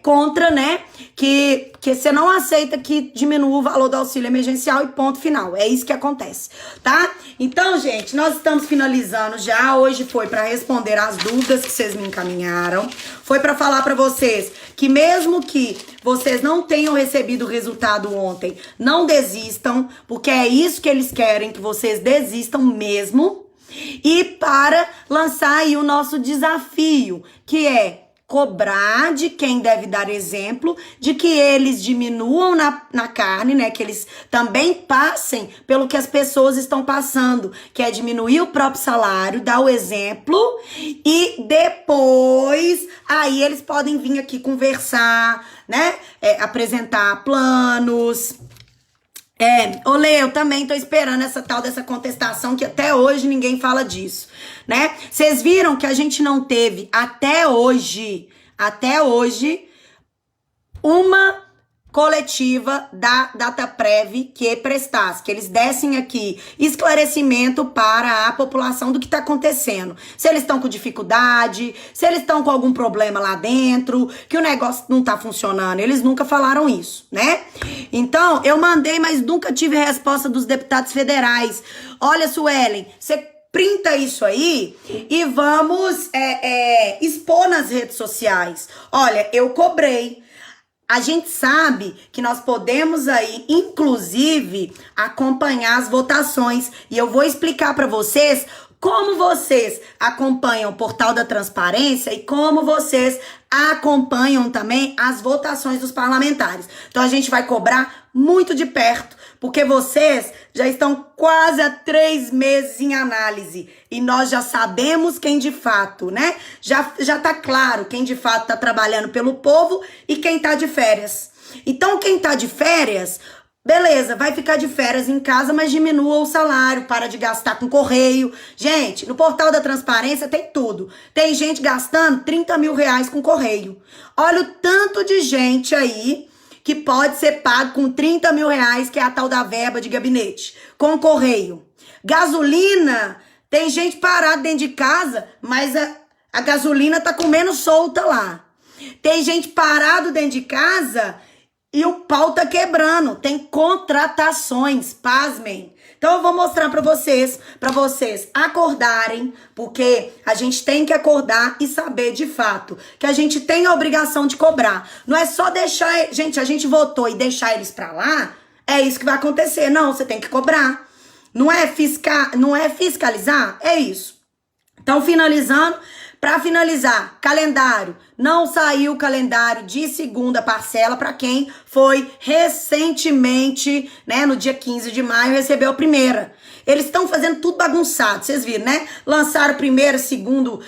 contra, né? Que você não aceita que diminua o valor do auxílio emergencial e ponto final. É isso que acontece, tá? Então, gente, nós estamos finalizando já. Hoje foi para responder as dúvidas que vocês me encaminharam. Foi para falar para vocês que mesmo que vocês não tenham recebido o resultado ontem, não desistam, porque é isso que eles querem, que vocês desistam mesmo. E para lançar aí o nosso desafio, que é cobrar de quem deve dar exemplo, de que eles diminuam na carne, né? Que eles também passem pelo que as pessoas estão passando, que é diminuir o próprio salário, dar o exemplo e depois aí eles podem vir aqui conversar, né? Apresentar planos. Olê, eu também tô esperando essa tal dessa contestação, que até hoje ninguém fala disso, né? Vocês viram que a gente não teve até hoje, uma coletiva da Dataprev que prestasse, que eles dessem aqui esclarecimento para a população do que está acontecendo. Se eles estão com dificuldade, se eles estão com algum problema lá dentro, que o negócio não tá funcionando. Eles nunca falaram isso, né? Então, eu mandei, mas nunca tive resposta dos deputados federais. Olha, Suelen, você printa isso aí e vamos expor nas redes sociais. Olha, eu cobrei. A gente sabe que nós podemos aí, inclusive, acompanhar as votações. E eu vou explicar para vocês como vocês acompanham o Portal da Transparência e como vocês acompanham também as votações dos parlamentares. Então a gente vai cobrar muito de perto, porque vocês já estão quase há 3 meses em análise e nós já sabemos quem de fato, né? Já tá claro quem de fato tá trabalhando pelo povo e quem tá de férias. Então quem tá de férias, beleza, vai ficar de férias em casa, mas diminua o salário, para de gastar com correio. Gente, no Portal da Transparência tem tudo. Tem gente gastando 30 mil reais com correio. Olha o tanto de gente aí que pode ser pago com 30 mil reais, que é a tal da verba de gabinete, com correio. Gasolina, tem gente parada dentro de casa, mas a gasolina tá comendo solta lá. Tem gente parado dentro de casa e o pau tá quebrando. Tem contratações, pasmem. Então eu vou mostrar para vocês acordarem, porque a gente tem que acordar e saber de fato que a gente tem a obrigação de cobrar. Não é só deixar, gente, a gente votou e deixar eles para lá, é isso que vai acontecer. Não, você tem que cobrar. Não é fiscalizar? É isso. Então, finalizando, para finalizar, calendário. Não saiu o calendário de segunda parcela para quem foi recentemente, né, no dia 15 de maio, recebeu a primeira. Eles estão fazendo tudo bagunçado, vocês viram, né? Lançaram o primeiro, segundo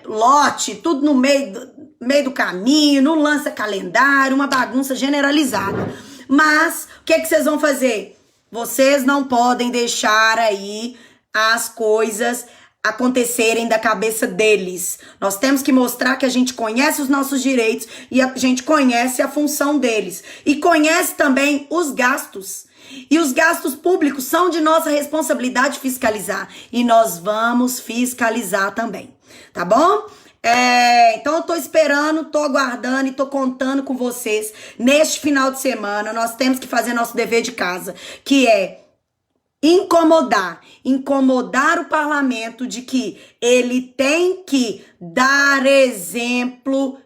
lote, tudo no meio do caminho, não lança calendário, uma bagunça generalizada. Mas, o que vocês vão fazer? Vocês não podem deixar aí as coisas acontecerem da cabeça deles. Nós temos que mostrar que a gente conhece os nossos direitos e a gente conhece a função deles. E conhece também os gastos. E os gastos públicos são de nossa responsabilidade fiscalizar. E nós vamos fiscalizar também. Tá bom? Então eu tô esperando, tô aguardando e tô contando com vocês. Neste final de semana, nós temos que fazer nosso dever de casa, que é incomodar o parlamento de que ele tem que dar exemplo,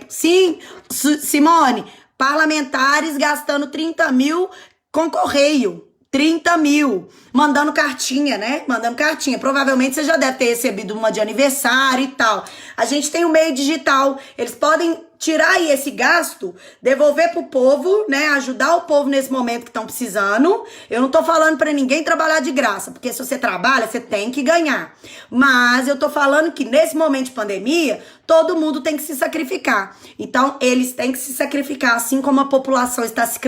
Sim, Simone, parlamentares gastando 30 mil com correio. 30 mil, mandando cartinha, né? Mandando cartinha. Provavelmente você já deve ter recebido uma de aniversário e tal. A gente tem o meio digital. Eles podem tirar aí esse gasto, devolver pro povo, né? Ajudar o povo nesse momento que estão precisando. Eu não tô falando pra ninguém trabalhar de graça, porque se você trabalha, você tem que ganhar. Mas eu tô falando que nesse momento de pandemia, todo mundo tem que se sacrificar. Então, eles têm que se sacrificar, assim como a população está se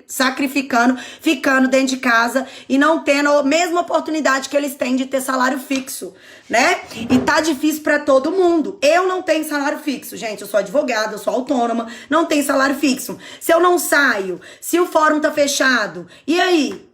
sacrificando, ficando dentro de casa e não tendo a mesma oportunidade que eles têm de ter salário fixo, né? E tá difícil pra todo mundo. Eu não tenho salário fixo, gente. Eu sou advogada, eu sou autônoma, não tenho salário fixo. Se eu não saio, se o fórum tá fechado, e aí?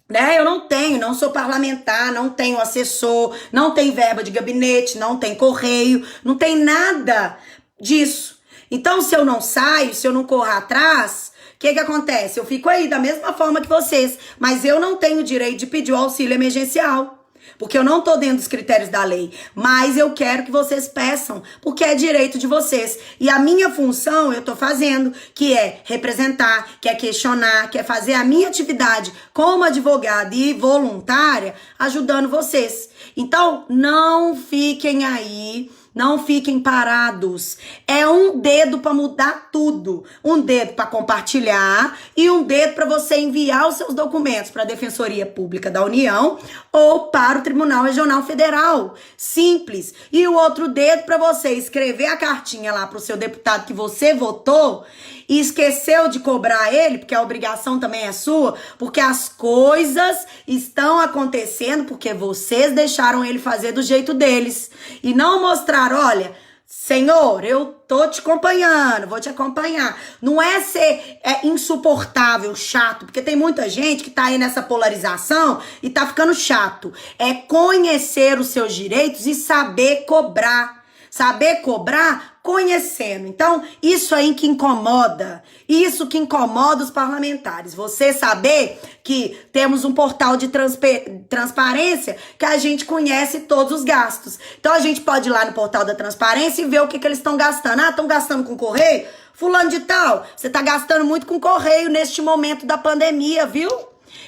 Né? Eu não sou parlamentar, não tenho assessor, não tenho verba de gabinete, não tenho correio, não tem nada disso. Então, se eu não saio, se eu não correr atrás, o que acontece? Eu fico aí da mesma forma que vocês, mas eu não tenho o direito de pedir o auxílio emergencial. Porque eu não tô dentro dos critérios da lei, mas eu quero que vocês peçam, porque é direito de vocês. E a minha função eu tô fazendo, que é representar, que é questionar, que é fazer a minha atividade como advogada e voluntária, ajudando vocês. Então, não fiquem aí, não fiquem parados. É um dedo para mudar tudo. Um dedo para compartilhar e um dedo para você enviar os seus documentos para a Defensoria Pública da União ou para o Tribunal Regional Federal. Simples. E o outro dedo para você escrever a cartinha lá para o seu deputado que você votou e esqueceu de cobrar ele, porque a obrigação também é sua, porque as coisas estão acontecendo porque vocês deixaram ele fazer do jeito deles. E não mostrar, olha, Senhor, eu tô te acompanhando, vou te acompanhar. Não é ser insuportável, chato, porque tem muita gente que tá aí nessa polarização e tá ficando chato. É conhecer os seus direitos e saber cobrar. Saber cobrar conhecendo. Então, isso aí que incomoda, isso que incomoda os parlamentares. Você saber que temos um portal de transparência que a gente conhece todos os gastos. Então, a gente pode ir lá no portal da transparência e ver o que eles estão gastando. Ah, estão gastando com correio? Fulano de tal, você tá gastando muito com correio neste momento da pandemia, viu?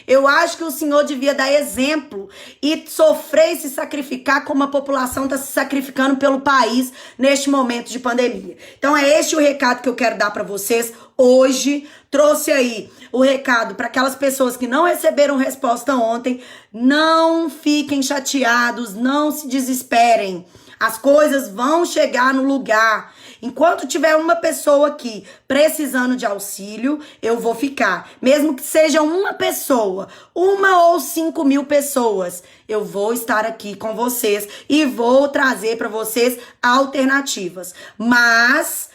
Eu acho que o senhor devia dar exemplo e sofrer e se sacrificar como a população está se sacrificando pelo país neste momento de pandemia. Então é este o recado que eu quero dar para vocês hoje. Trouxe aí o recado para aquelas pessoas que não receberam resposta ontem. Não fiquem chateados, não se desesperem. As coisas vão chegar no lugar. Enquanto tiver uma pessoa aqui precisando de auxílio, eu vou ficar. Mesmo que seja uma pessoa, 1 ou 5 mil pessoas, eu vou estar aqui com vocês e vou trazer para vocês alternativas. Mas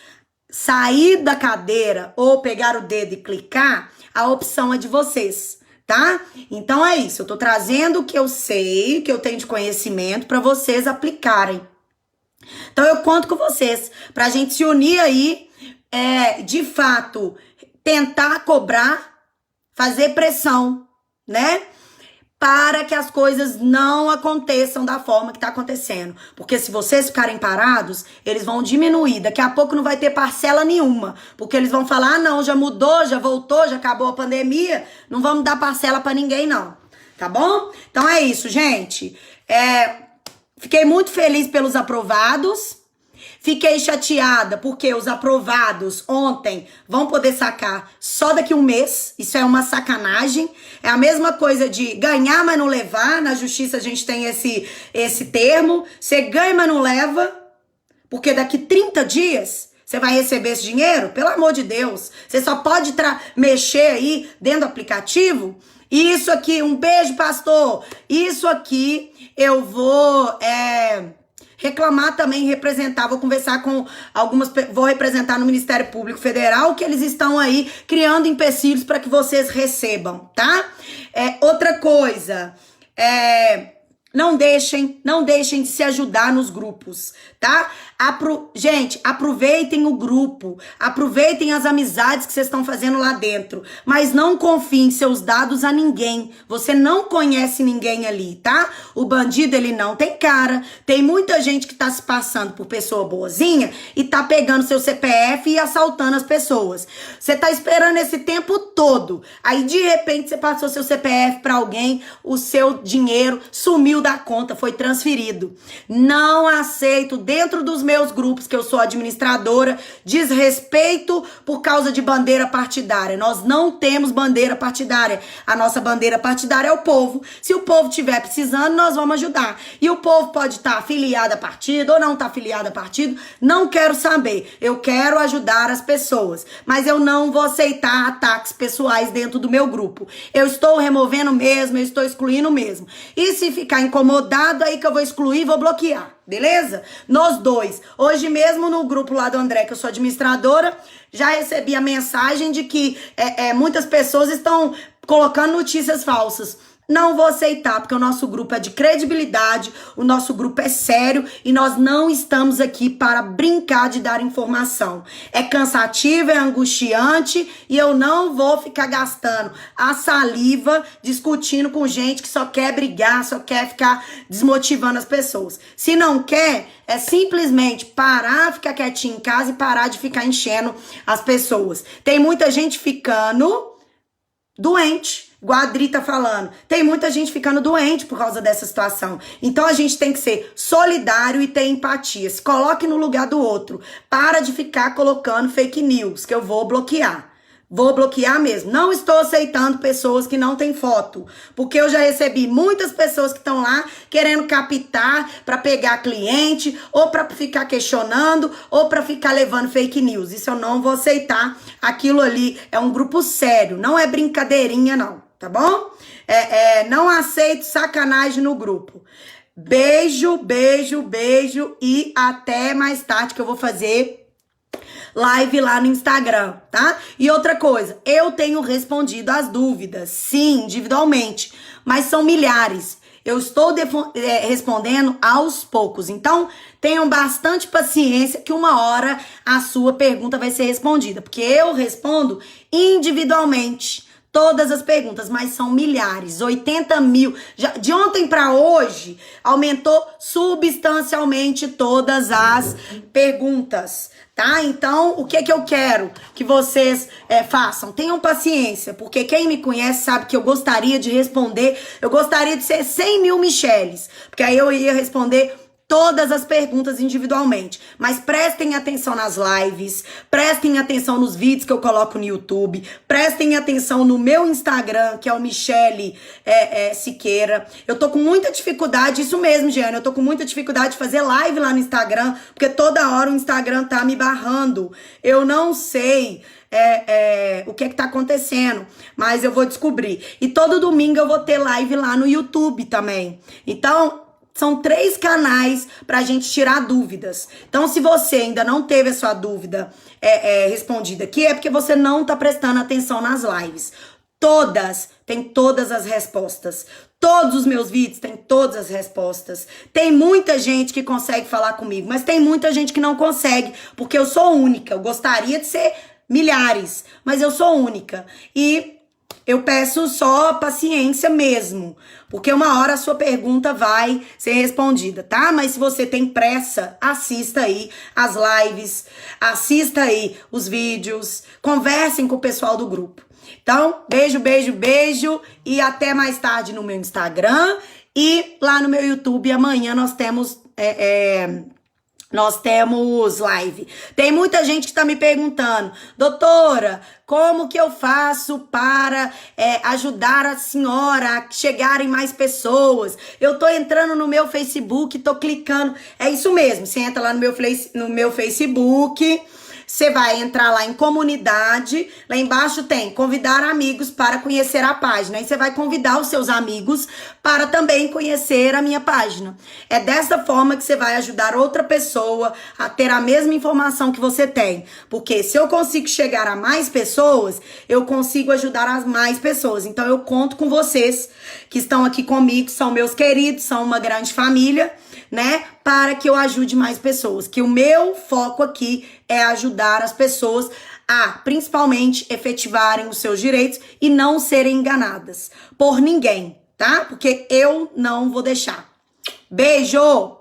sair da cadeira ou pegar o dedo e clicar, a opção é de vocês. Tá? Então é isso. Eu tô trazendo o que eu sei, o que eu tenho de conhecimento para vocês aplicarem. Então eu conto com vocês pra gente se unir aí, de fato, tentar cobrar, fazer pressão, né? Para que as coisas não aconteçam da forma que tá acontecendo. Porque se vocês ficarem parados, eles vão diminuir. Daqui a pouco não vai ter parcela nenhuma. Porque eles vão falar, ah não, já mudou, já voltou, já acabou a pandemia. Não vamos dar parcela pra ninguém não. Tá bom? Então é isso, gente. Fiquei muito feliz pelos aprovados. Fiquei chateada porque os aprovados ontem vão poder sacar só daqui 1 mês. Isso é uma sacanagem. É a mesma coisa de ganhar, mas não levar. Na justiça a gente tem esse termo. Você ganha, mas não leva. Porque daqui 30 dias você vai receber esse dinheiro? Pelo amor de Deus. Você só pode mexer aí dentro do aplicativo. Isso aqui, um beijo, pastor. Isso aqui eu vou reclamar também, representar, vou conversar com vou representar no Ministério Público Federal que eles estão aí criando empecilhos para que vocês recebam, tá? Outra coisa, não deixem de se ajudar nos grupos, tá? Gente, aproveitem o grupo, aproveitem as amizades que vocês estão fazendo lá dentro, mas não confiem seus dados a ninguém. Você não conhece ninguém ali, tá? O bandido, ele não tem cara. Tem muita gente que tá se passando por pessoa boazinha e tá pegando seu CPF e assaltando as pessoas. Você tá esperando esse tempo todo. Aí, de repente, você passou seu CPF pra alguém, o seu dinheiro sumiu da conta, foi transferido. Não aceito dentro dos meus grupos, que eu sou administradora, desrespeito por causa de bandeira partidária. Nós não temos bandeira partidária. A nossa bandeira partidária é o povo. Se o povo estiver precisando, nós vamos ajudar. E o povo pode estar afiliado a partido ou não estar afiliado a partido. Não quero saber. Eu quero ajudar as pessoas. Mas eu não vou aceitar ataques pessoais dentro do meu grupo. Eu estou removendo mesmo, eu estou excluindo mesmo. E se ficar incomodado, aí que eu vou excluir, vou bloquear. Beleza? Nós dois. Hoje mesmo no grupo lá do André, que eu sou administradora, já recebi a mensagem de que muitas pessoas estão colocando notícias falsas. Não vou aceitar, porque o nosso grupo é de credibilidade, o nosso grupo é sério e nós não estamos aqui para brincar de dar informação. É cansativo, é angustiante e eu não vou ficar gastando a saliva discutindo com gente que só quer brigar, só quer ficar desmotivando as pessoas. Se não quer, é simplesmente parar, ficar quietinho em casa e parar de ficar enchendo as pessoas. Tem muita gente ficando doente. Igual a Adri tá falando, tem muita gente ficando doente por causa dessa situação. Então a gente tem que ser solidário e ter empatia. Se coloque no lugar do outro. Para de ficar colocando fake news, que eu vou bloquear. Vou bloquear mesmo. Não estou aceitando pessoas que não têm foto. Porque eu já recebi muitas pessoas que estão lá querendo captar para pegar cliente, ou para ficar questionando, ou para ficar levando fake news. Isso eu não vou aceitar. Aquilo ali é um grupo sério. Não é brincadeirinha, não. Tá bom? Não aceito sacanagem no grupo. Beijo, beijo, beijo e até mais tarde que eu vou fazer live lá no Instagram, tá? E outra coisa, eu tenho respondido as dúvidas, sim, individualmente, mas são milhares. Eu estou respondendo aos poucos. Então, tenham bastante paciência que uma hora a sua pergunta vai ser respondida. Porque eu respondo individualmente todas as perguntas, mas são milhares, 80 mil. De ontem para hoje, aumentou substancialmente todas as perguntas, tá? Então, o que eu quero que vocês façam? Tenham paciência, porque quem me conhece sabe que eu gostaria de responder, eu gostaria de ser 100 mil Micheles, porque aí eu ia responder todas as perguntas individualmente. Mas prestem atenção nas lives, prestem atenção nos vídeos que eu coloco no YouTube, prestem atenção no meu Instagram, que é o Michele Siqueira. Eu tô com muita dificuldade, isso mesmo, Giana, eu tô com muita dificuldade de fazer live lá no Instagram, porque toda hora o Instagram tá me barrando. Eu não sei o que tá acontecendo, mas eu vou descobrir. E todo domingo eu vou ter live lá no YouTube também. Então, são 3 canais pra gente tirar dúvidas. Então, se você ainda não teve a sua dúvida respondida aqui, é porque você não tá prestando atenção nas lives. Tem todas as respostas. Todos os meus vídeos têm todas as respostas. Tem muita gente que consegue falar comigo, mas tem muita gente que não consegue, porque eu sou única. Eu gostaria de ser milhares, mas eu sou única. E eu peço só paciência mesmo, porque uma hora a sua pergunta vai ser respondida, tá? Mas se você tem pressa, assista aí as lives, assista aí os vídeos, conversem com o pessoal do grupo. Então, beijo, beijo, beijo e até mais tarde no meu Instagram e lá no meu YouTube. Amanhã nós temos live. Tem muita gente que tá me perguntando, doutora, como que eu faço para ajudar a senhora a chegarem mais pessoas? Eu tô entrando no meu Facebook, tô clicando. É isso mesmo, você entra lá no meu Facebook, você vai entrar lá em comunidade, lá embaixo tem convidar amigos para conhecer a página. Aí você vai convidar os seus amigos para também conhecer a minha página. É dessa forma que você vai ajudar outra pessoa a ter a mesma informação que você tem. Porque se eu consigo chegar a mais pessoas, eu consigo ajudar as mais pessoas. Então eu conto com vocês que estão aqui comigo, são meus queridos, são uma grande família, né? Para que eu ajude mais pessoas. Que o meu foco aqui é ajudar as pessoas a, principalmente, efetivarem os seus direitos e não serem enganadas por ninguém, tá? Porque eu não vou deixar. Beijo!